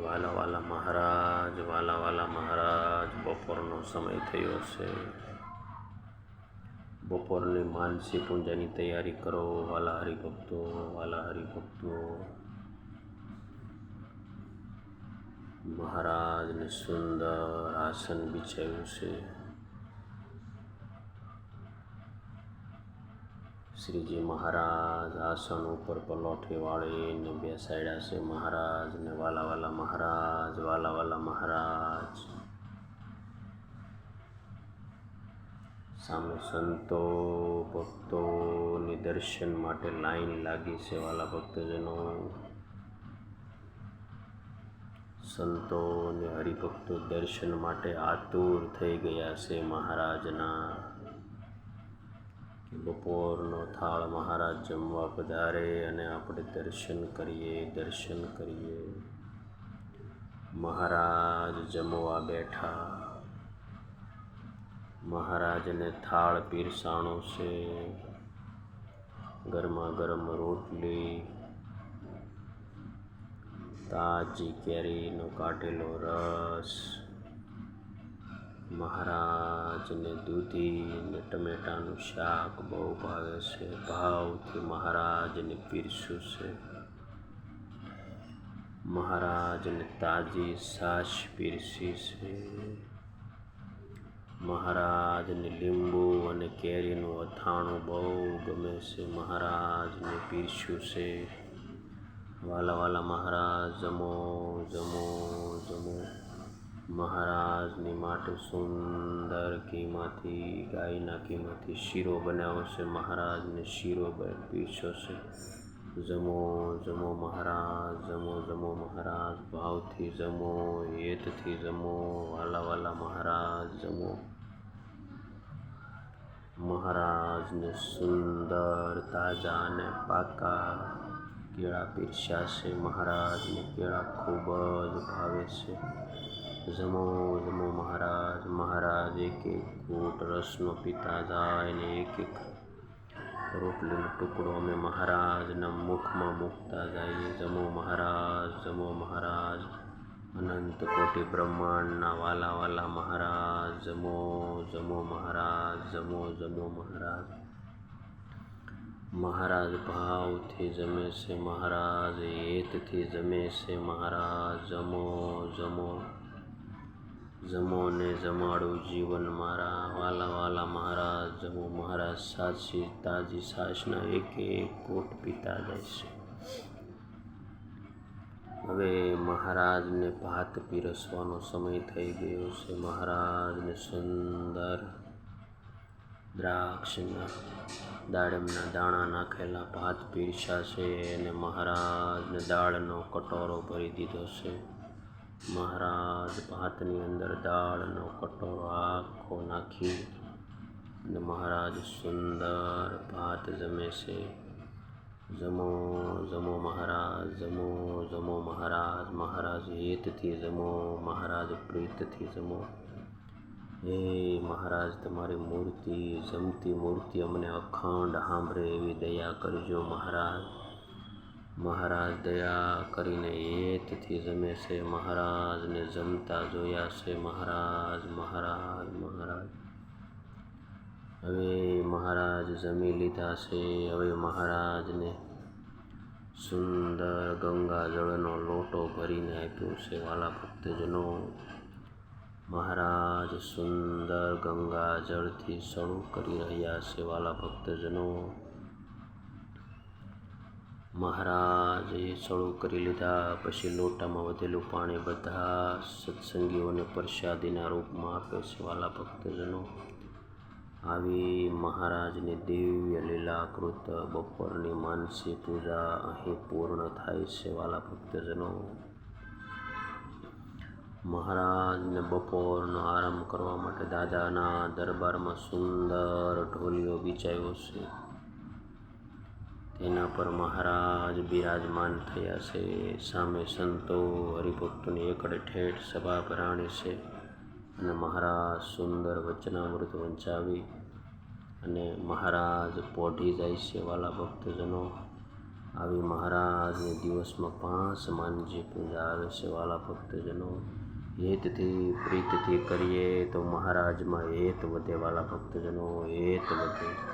વાલા વાલા મહારાજ, બપોરનો સમય થયો છે. બપોરની માનસી પૂજાની તૈયારી કરો વાલા હરિભક્તો. મહારાજને સુંદર આસન બિછાવ્યું છે. શ્રીજી મહારાજ આસન ઉપર પલોઠી વાળીને બેસાડ્યા છે. મહારાજને વાલા મહારાજ. સામે સંતો ભક્તોની દર્શન માટે લાઈન લાગી છે. વાલા ભક્તજનો, સંતો અને હરિભક્તો દર્શન માટે આતુર થઈ ગયા છે મહારાજના. બપોરનો થાળ મહારાજ જમવા પધારે અને આપણે દર્શન કરીએ. મહારાજ જમવા બેઠા. મહારાજને થાળ પીરસાણો છે. ગરમા ગરમ રોટલી, તાજી કેરીનો કાઢેલો રસ. મહારાજને દૂધી ને ટમેટાનું શાક બહુ ભાવે છે. ભાવથી મહારાજને પીરસ્યું છે. મહારાજને તાજી છાશ પીરસી છે. મહારાજને લીંબુ અને કેરીનું અથાણું બહુ ગમે છે. મહારાજને પીરસ્યું છે. વાલા મહારાજ જમો. મહારાજની માટે સુંદર ગાયના ઘીમાંથી શીરો બનાવ્યો છે. મહારાજને શીરો પીરસ્યો છે. જમો મહારાજ, જમો મહારાજ. ભાવથી જમો, હેતથી જમો. વાલા મહારાજ જમો. મહારાજને સુંદર તાજા અને પાકા કેળા પીરસ્યા છે. મહારાજને કેળા ખૂબ જ ભાવે છે. જમો મહારાજ. મહારાજ એક ઘૂંટ રસનો પીતા જાય ને એક રોટલીનો ટુકડો અમે મહારાજના મુખમાં મૂકતા જઈએ. જમો મહારાજ. અનંત કોટી બ્રહ્માંડના વાલા મહારાજ જમો મહારાજ. જમો મહારાજ. મહારાજ ભાવથી જમે છે. મહારાજ હેતથી જમે છે. મહારાજ જમો ને જમાડું જીવન મારા. વાલા મહારાજ જમો. મહારાજ તાજી છાશના એક ઘૂંટ પીતા જાય છે. હવે મહારાજને ભાત પીરસવાનો સમય થઈ ગયો છે. મહારાજને સુંદર દ્રાક્ષના દાડમના દાણા નાખેલા ભાત પીરસ્યા છે અને મહારાજને દાળનો કટોરો ભરી દીધો છે. મહારાજ ભાતની અંદર દાળનો કટોરો આખો નાખી અને મહારાજ સુંદર ભાત જમે છે. જમો મહારાજ. મહારાજ હેતથી જમો. મહારાજ પ્રીતથી જમો. હે મહારાજ, તમારી મૂર્તિ, જમતી મૂર્તિ અમને અખંડ સાંભળે એવી દયા કરજો મહારાજ. મહારાજ દયા કરીને હેતથી જમે છે. મહારાજને જમતા જોયા છે. મહારાજ. હવે મહારાજ જમી લીધા છે. હવે મહારાજને સુંદર ગંગાજળનો લોટો ભરીને આપ્યો છે. વાલા ભક્તજનો, મહારાજ સુંદર ગંગાજળથી શરૂ કરી રહ્યા છે. વાલા ભક્તજનો, મહારાજે શરૂ કરી લીધા પછી લોટામાં વધેલું પાણી બધા સત્સંગીઓને પ્રસાદીના રૂપમાં આપે છે. વાલા ભક્તજનો, આવી મહારાજની દિવ્ય લીલાકૃત બપોરની માનસી પૂજા અહીં પૂર્ણ થાય છે. વાલા ભક્તજનો, મહારાજને બપોરનો આરામ કરવા માટે દાદાના દરબારમાં સુંદર ઢોલિયો બિછાવ્યો છે. તેના પર મહારાજ બિરાજમાન થયા છે. સામે સંતો હરિભક્તોની એકડે ઠેઠ સભા ભરાણી છે અને મહારાજ સુંદર વચનામૃત વંચાવી અને મહારાજ પોઢી જાય છે. વાલા ભક્તજનો, આવી મહારાજને દિવસમાં 5 હનુમાનજી પૂજા આવે છે વાલા ભક્તજનો. હેતથી પ્રીતથી કરીએ તો મહારાજમાં હેત વધે વાલા ભક્તજનો, હેત વધે.